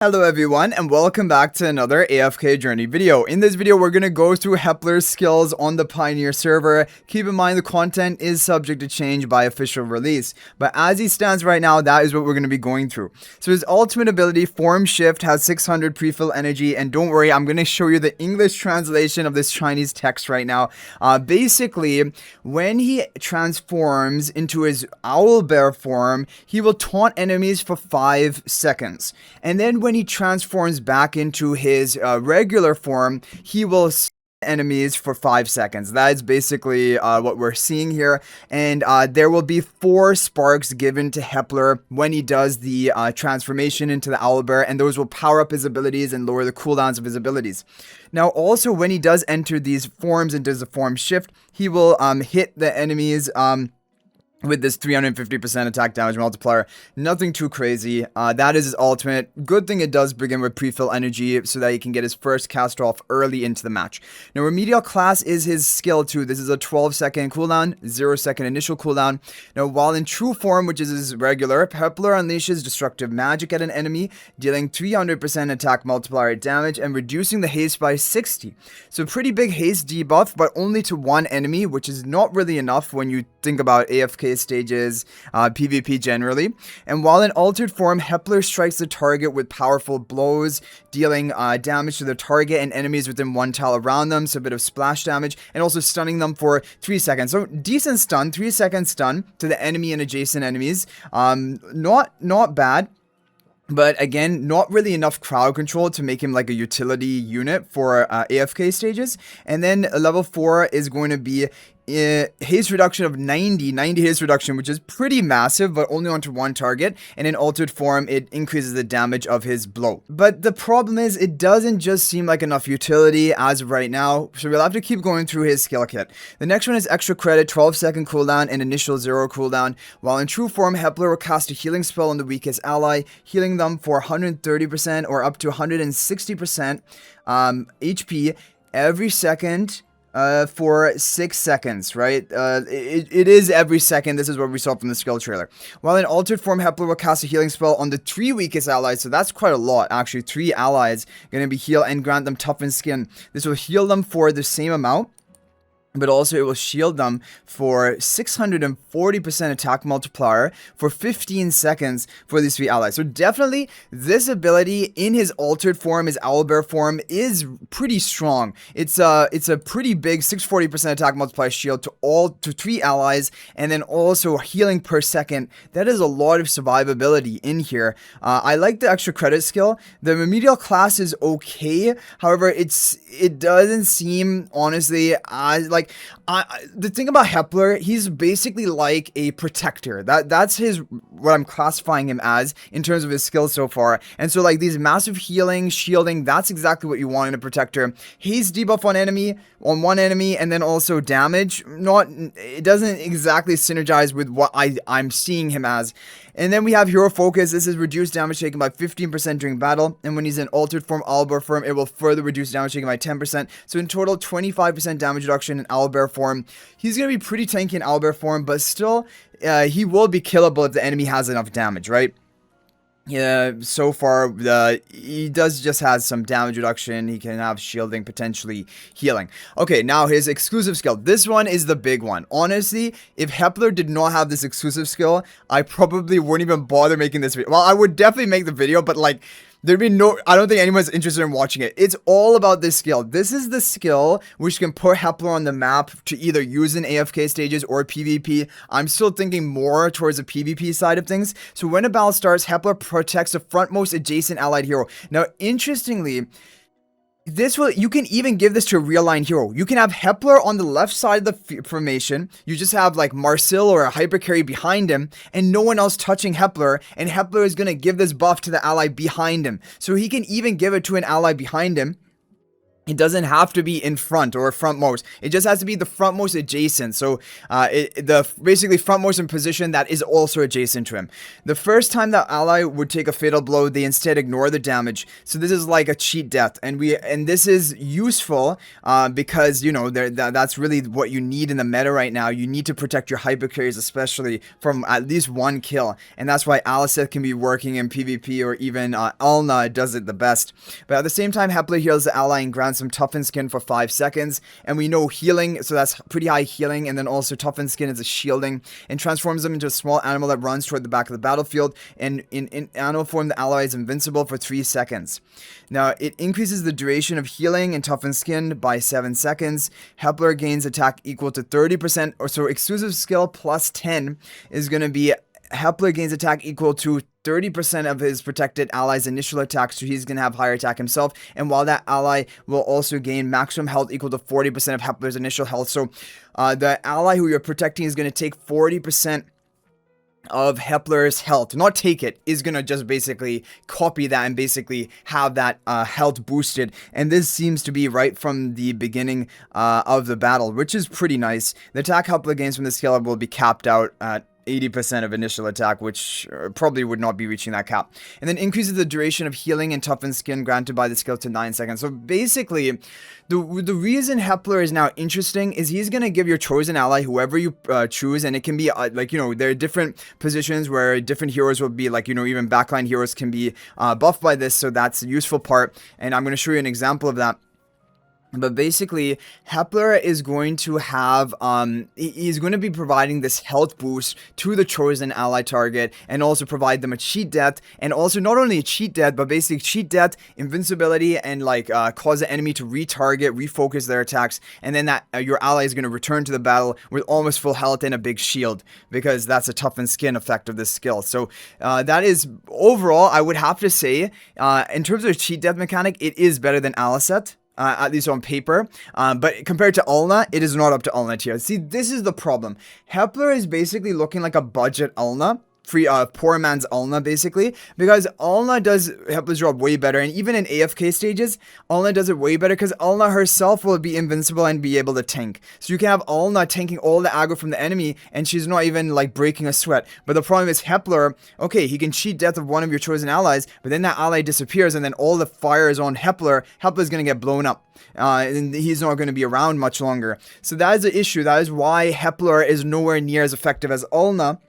Hello everyone and welcome back to another AFK journey video. In this video we're going to go through HEPLER's skills on the Pioneer server. Keep in mind the content is subject to change by official release, but as he stands right now, that is what we're going to be going through. So his ultimate ability, Form Shift, has 600 pre-fill energy, and don't worry, I'm going to show you the English translation of this Chinese text right now. Basically, when he transforms into his owlbear form, he will taunt enemies for 5 seconds, and then when he transforms back into his regular form, he will enemies for 5 seconds. That is basically what we're seeing here, and there will be 4 sparks given to HEPLER when he does the transformation into the owlbear, and those will power up his abilities and lower the cooldowns of his abilities. Now also, when he does enter these forms and does a form shift, he will hit the enemies with this 350% attack damage multiplier. Nothing too crazy. That is his ultimate. Good thing it does begin with pre-fill energy so that he can get his first cast off early into the match. Now, Remedial class is his skill too. This is a 12-second cooldown, 0-second initial cooldown. Now, while in true form, which is his regular, HEPLER unleashes destructive magic at an enemy, dealing 300% attack multiplier damage and reducing the haste by 60. So pretty big haste debuff, but only to one enemy, which is not really enough when you think about AFK stages, PvP generally. And while in altered form, HEPLER strikes the target with powerful blows, dealing damage to the target and enemies within 1 tile around them, so a bit of splash damage, and also stunning them for 3 seconds. So decent stun, 3 second stun to the enemy and adjacent enemies. Not bad. But again, not really enough crowd control to make him like a utility unit for AFK stages. And then level 4 is going to be haste reduction of 90 haste reduction, which is pretty massive, but only onto one target. And in altered form, it increases the damage of his blow. But the problem is, it doesn't just seem like enough utility as of right now, so we'll have to keep going through his skill kit. The next one is extra credit, 12-second cooldown and initial 0 cooldown. While in true form, HEPLER will cast a healing spell on the weakest ally, healing them for 130% or up to 160% HP every second for 6 seconds, right? It is every second. This is what we saw from the skill trailer. While in altered form, HEPLER will cast a healing spell on the 3 weakest allies, so that's quite a lot, actually. 3 allies going to be healed and grant them toughened skin. This will heal them for the same amount, but also it will shield them for 640% attack multiplier for 15 seconds for these 3 allies. So definitely, this ability in his altered form, his owlbear form, is pretty strong. It's a pretty big 640% attack multiplier shield to 3 allies, and then also healing per second. That is a lot of survivability in here. I like the extra credit skill. The Remedial class is okay. However, it doesn't seem, honestly, as like the thing about HEPLER, he's basically like a protector. That's what I'm classifying him as in terms of his skills so far. And so like these massive healing, shielding, that's exactly what you want in a protector. Haste debuff on one enemy, and then also damage. It doesn't exactly synergize with what I'm seeing him as. And then we have Hero Focus. This is reduced damage taken by 15% during battle, and when he's in altered form, owlbear form, it will further reduce damage taken by 10%. So in total, 25% damage reduction in owlbear form. He's going to be pretty tanky in owlbear form, but still, he will be killable if the enemy has enough damage, right? Yeah, so far, he does just has some damage reduction. He can have shielding, potentially healing. Okay, now his exclusive skill. This one is the big one. Honestly, if HEPLER did not have this exclusive skill, I probably wouldn't even bother making this video. Well, I would definitely make the video, but like, there'd be I don't think anyone's interested in watching it. It's all about this skill. This is the skill which can put HEPLER on the map to either use in AFK stages or PvP. I'm still thinking more towards the PvP side of things. So when a battle starts, HEPLER protects the frontmost adjacent allied hero. Now, interestingly, you can even give this to a real line hero. You can have HEPLER on the left side of the formation. You just have like Marcel or a hyper carry behind him, and no one else touching HEPLER, and HEPLER is going to give this buff to the ally behind him. So he can even give it to an ally behind him. It doesn't have to be in front or frontmost. It just has to be the frontmost adjacent. So the basically frontmost in position that is also adjacent to him. The first time that ally would take a fatal blow, they instead ignore the damage. So this is like a cheat death, and this is useful because you know that's really what you need in the meta right now. You need to protect your hyper carries, especially from at least one kill, and that's why Alicent can be working in PvP, or even Alna does it the best. But at the same time, HEPLER heals the ally and grants some toughened skin for 5 seconds, and we know healing, so that's pretty high healing, and then also toughened skin is a shielding, and transforms them into a small animal that runs toward the back of the battlefield, and in animal form the ally is invincible for 3 seconds. Now it increases the duration of healing and toughened skin by 7 seconds. HEPLER gains attack equal to 30%, or so exclusive skill plus 10 is going to be HEPLER gains attack equal to 30% of his protected ally's initial attack, so he's going to have higher attack himself, and while that ally will also gain maximum health equal to 40% of HEPLER's initial health. So the ally who you're protecting is going to take 40% of HEPLER's health, not take it, is gonna just basically copy that and basically have that health boosted, and this seems to be right from the beginning of the battle, which is pretty nice. The attack HEPLER gains from the skill will be capped out at 80% of initial attack, which probably would not be reaching that cap. And then increases the duration of healing and toughened skin granted by the skill to 9 seconds. So basically, the reason HEPLER is now interesting is he's going to give your chosen ally, whoever you choose, and it can be like, you know, there are different positions where different heroes will be, like, you know, even backline heroes can be buffed by this, so that's the useful part, and I'm going to show you an example of that. But basically, HEPLER is going to have, he's going to be providing this health boost to the chosen ally target, and also provide them a cheat death, and also not only a cheat death, but basically cheat death, invincibility, and like cause the enemy to retarget, refocus their attacks, and then that your ally is going to return to the battle with almost full health and a big shield, because that's a toughened skin effect of this skill. So that is, overall, I would have to say, in terms of cheat death mechanic, it is better than Alicent. At least on paper, but compared to Ulna, it is not up to Ulna tier. See, this is the problem. HEPLER is basically looking like a budget Ulna, poor man's Ulna, basically, because Ulna does HEPLER's job way better, and even in AFK stages, Ulna does it way better, because Ulna herself will be invincible and be able to tank. So you can have Ulna tanking all the aggro from the enemy, and she's not even like breaking a sweat. But the problem is HEPLER, okay, he can cheat death of one of your chosen allies, but then that ally disappears, and then all the fire is on HEPLER. HEPLER is going to get blown up. And he's not going to be around much longer. So that is the issue. That is why HEPLER is nowhere near as effective as Ulna.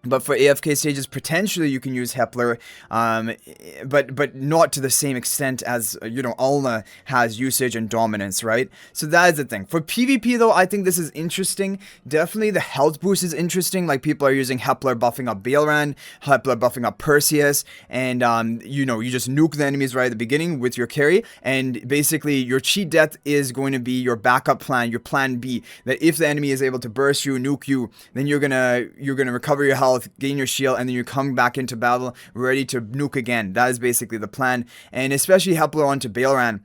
But for AFK stages, potentially you can use HEPLER, but not to the same extent as, you know, Ulna has usage and dominance, right? So that is the thing. For PvP though, I think this is interesting. Definitely the health boost is interesting, like people are using HEPLER buffing up Baelran, HEPLER buffing up Fur-ious, and you know, you just nuke the enemies right at the beginning with your carry, and basically your cheat death is going to be your backup plan, your plan B, that if the enemy is able to burst you, nuke you, then you're gonna recover your health, gain your shield, and then you come back into battle ready to nuke again. That is basically the plan, and especially HEPLER onto Baelran.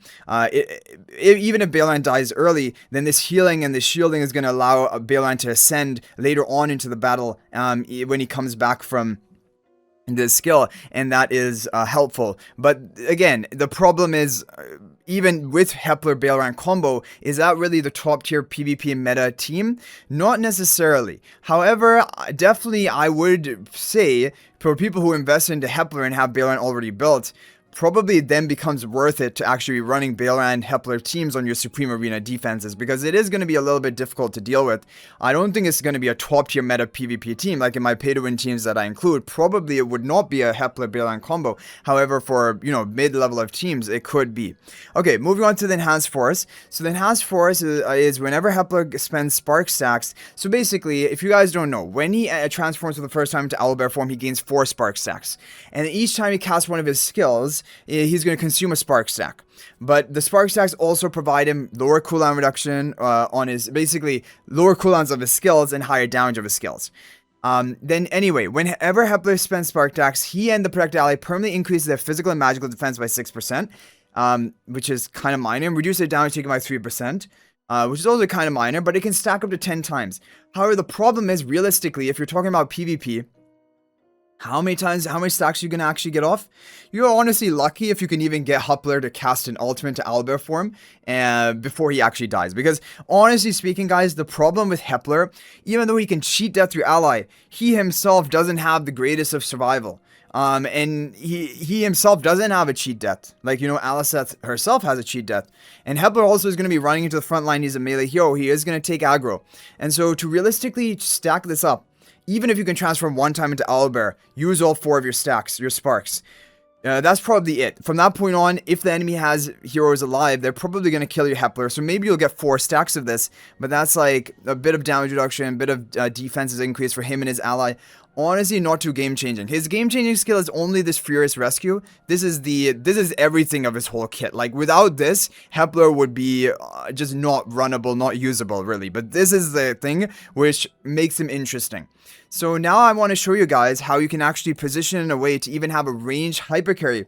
Even if Baelran dies early, then this healing and this shielding is going to allow Baelran to ascend later on into the battle when he comes back from this skill, and that is helpful. But again, the problem is, even with HEPLER Baelran combo, is that really the top tier PvP meta team? Not necessarily. However, definitely I would say, for people who invest into HEPLER and have Baelran already built, probably then becomes worth it to actually be running Baelran HEPLER teams on your Supreme Arena defenses, because it is going to be a little bit difficult to deal with. I don't think it's going to be a top tier meta PvP team like in my pay to win teams that I include. Probably it would not be a HEPLER Baelran combo. However, for, you know, mid level of teams, it could be. Okay, moving on to the enhanced force. So the enhanced force is whenever HEPLER spends spark stacks. So basically, if you guys don't know, when he transforms for the first time into owlbear form, he gains 4 spark stacks, and each time he casts one of his skills, he's going to consume a spark stack. But the spark stacks also provide him lower cooldown reduction on his, basically lower cooldowns of his skills and higher damage of his skills. Then anyway, whenever HEPLER spends spark stacks, he and the protected ally permanently increases their physical and magical defense by 6%, which is kind of minor, and reduce their damage taken by 3%. Which is also kind of minor, but it can stack up to 10 times. However, the problem is, realistically, if you're talking about PvP, How many stacks are you gonna actually get off? You're honestly lucky if you can even get HEPLER to cast an ultimate to owlbear form before he actually dies. Because honestly speaking, guys, the problem with HEPLER, even though he can cheat death your ally, he himself doesn't have the greatest of survival. And he himself doesn't have a cheat death. Like, you know, Alicent herself has a cheat death. And HEPLER also is going to be running into the front line. He's a melee hero. He is going to take aggro. And so to realistically stack this up, even if you can transform one time into owlbear, use all 4 of your stacks, your sparks. That's probably it. From that point on, if the enemy has heroes alive, they're probably going to kill your HEPLER. So maybe you'll get 4 stacks of this, but that's like a bit of damage reduction, a bit of defenses increase for him and his ally. Honestly, not too game-changing. His game-changing skill is only this Fur-ious rescue. This is everything of his whole kit. Like, without this, HEPLER would be just not runnable, not usable, really. But this is the thing which makes him interesting. So now I want to show you guys how you can actually position in a way to even have a ranged hypercarry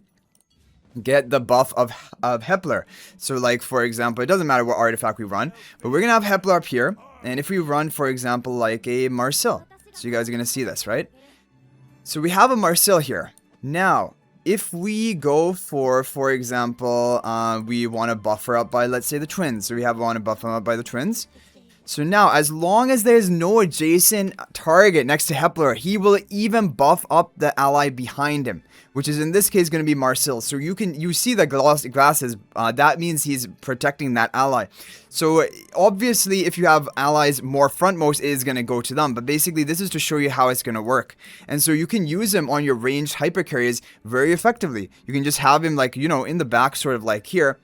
get the buff of HEPLER. So like, for example, it doesn't matter what artifact we run, but we're going to have HEPLER up here. And if we run, for example, like a Marcel. So you guys are going to see this, right? So we have a Marcel here. Now, if we go for example, we want to buffer up by, let's say, the twins. So we want to buffer up by the twins. So now, as long as there's no adjacent target next to HEPLER, he will even buff up the ally behind him, which is in this case going to be Marcel. So you see the glasses, that means he's protecting that ally. So obviously, if you have allies more frontmost, it is going to go to them. But basically, this is to show you how it's going to work. And so you can use him on your ranged hypercarries very effectively. You can just have him, like, you know, in the back, sort of like here,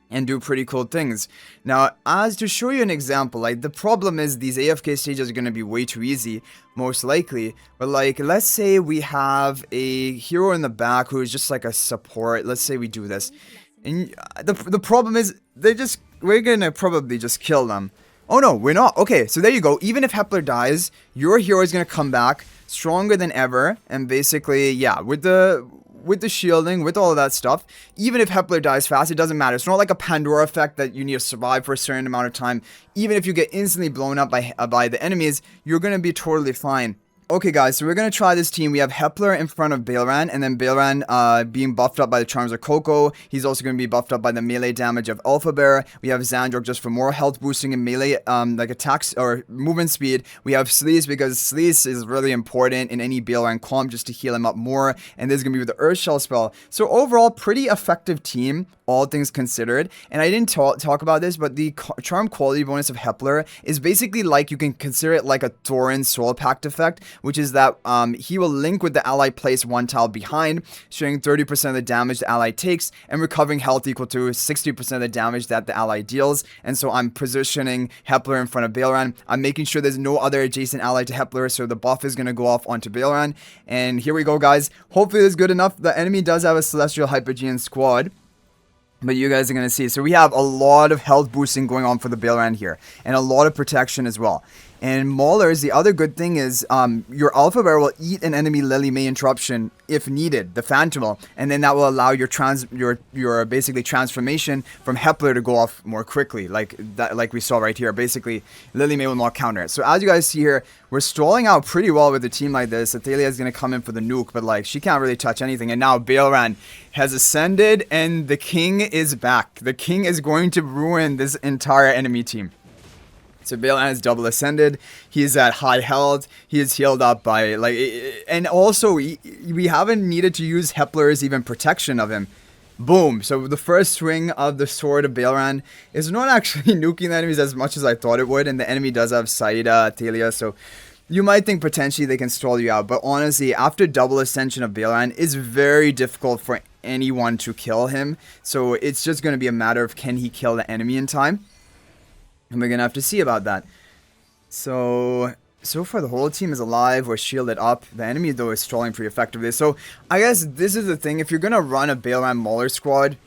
and do pretty cool things. Now, as to show you an example, like, the problem is these AFK stages are going to be way too easy, most likely. But like, let's say we have a hero in the back who is just like a support. Let's say we do this. And the problem is, we're going to probably just kill them. Oh no, we're not. Okay, so there you go. Even if HEPLER dies, your hero is going to come back stronger than ever. And basically, yeah, with the shielding, with all of that stuff, even if HEPLER dies fast, it doesn't matter. It's not like a Pandora effect that you need to survive for a certain amount of time. Even if you get instantly blown up by the enemies, you're going to be totally fine. Okay guys, so we're going to try this team. We have HEPLER in front of Baelran, and then Baelran being buffed up by the charms of Coco. He's also going to be buffed up by the melee damage of Alpha Bear. We have Xandrok just for more health boosting and melee like attacks or movement speed. We have Sleaze because Sleaze is really important in any Baelran comp just to heal him up more. And this is going to be with the Earth Shell spell. So overall, pretty effective team, all things considered. And I didn't talk about this, but the charm quality bonus of HEPLER is basically like, you can consider it like a Thorin Soul Pact effect, which is that he will link with the ally placed 1 tile behind, showing 30% of the damage the ally takes, and recovering health equal to 60% of the damage that the ally deals. And so I'm positioning HEPLER in front of Baelran. I'm making sure there's no other adjacent ally to HEPLER, so the buff is going to go off onto Baelran. And here we go, guys. Hopefully this is good enough. The enemy does have a Celestial Hypergean squad, but you guys are going to see. So we have a lot of health boosting going on for the Baelran here, and a lot of protection as well. And Maulers, the other good thing is your Alpha Bear will eat an enemy Lily May interruption if needed, the Phantom, and then that will allow your basically transformation from HEPLER to go off more quickly, like we saw right here. Basically, Lily May will not counter it. So as you guys see here, we're stalling out pretty well with a team like this. Athalia is going to come in for the nuke, but like, she can't really touch anything. And now Baelran has ascended, and the king is back. The king is going to ruin this entire enemy team. So Baelran is double ascended. He's at high health. He is healed up by like, and also we haven't needed to use HEPLER's even protection of him. Boom. So the first swing of the sword of Baelran is not actually nuking the enemies as much as I thought it would. And the enemy does have Saida, Athalia, so you might think potentially they can stall you out. But honestly, after double ascension of Baelran, it's very difficult for anyone to kill him. So it's just going to be a matter of, can he kill the enemy in time? And we're going to have to see about that. So far the whole team is alive. We're shielded up. The enemy, though, is stalling pretty effectively. So I guess this is the thing. If you're going to run a Baelran Mauler squad,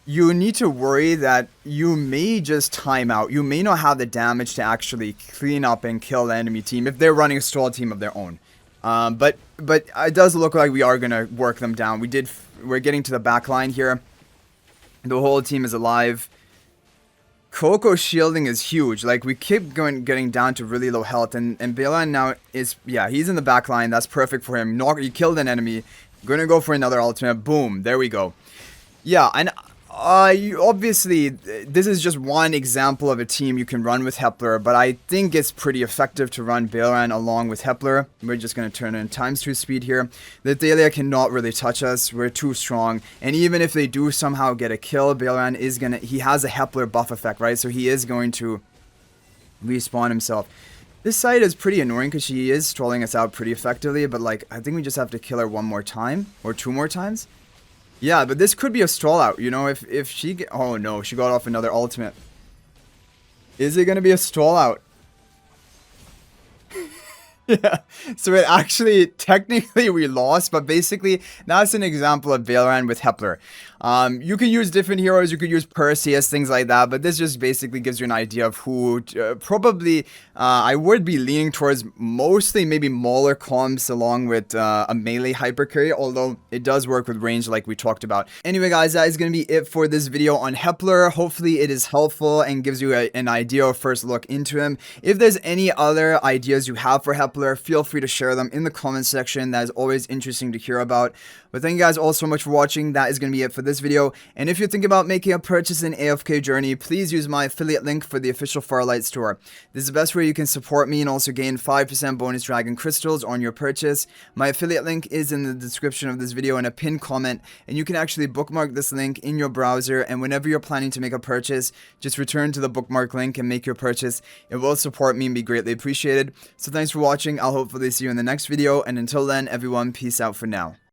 you need to worry that you may just time out. You may not have the damage to actually clean up and kill the enemy team if they're running a stall team of their own. But it does look like we are going to work them down. We're getting to the back line here. The whole team is alive. Coco's shielding is huge. Like, we keep getting down to really low health, and Balan now is, yeah, he's in the back line. That's perfect for him. He killed an enemy. Gonna go for another ultimate. Boom. There we go. Yeah, and obviously, this is just one example of a team you can run with HEPLER, but I think it's pretty effective to run Balan along with HEPLER. We're just going to turn in ×2 speed here. The Thalia cannot really touch us. We're too strong. And even if they do somehow get a kill, Balan is going to... He has a HEPLER buff effect, right? So he is going to respawn himself. This side is pretty annoying because she is trolling us out pretty effectively, but like, I think we just have to kill her one more time or 2 more times. Yeah, but this could be a stall out, you know, if she get... Oh no, she got off another ultimate. Is it going to be a stall out? Yeah, so it actually, technically we lost, but basically that's an example of Valorant with HEPLER. You can use different heroes, you could use Fur-ious, things like that, but this just basically gives you an idea of who probably I would be leaning towards mostly maybe Mauler comps along with a melee hypercarry, although it does work with range like we talked about. Anyway guys, that is going to be it for this video on HEPLER. Hopefully it is helpful and gives you an idea or first look into him. If there's any other ideas you have for HEPLER, feel free to share them in the comment section. That is always interesting to hear about. But thank you guys all so much for watching. That is going to be it for this video. And if you're thinking about making a purchase in AFK Journey, please use my affiliate link for the official Farlight store. This is the best way you can support me and also gain 5% bonus dragon crystals on your purchase. My affiliate link is in the description of this video in a pinned comment, and you can actually bookmark this link in your browser, and whenever you're planning to make a purchase, just return to the bookmark link and make your purchase. It will support me and be greatly appreciated. So thanks for watching. I'll hopefully see you in the next video, and until then, everyone, peace out for now.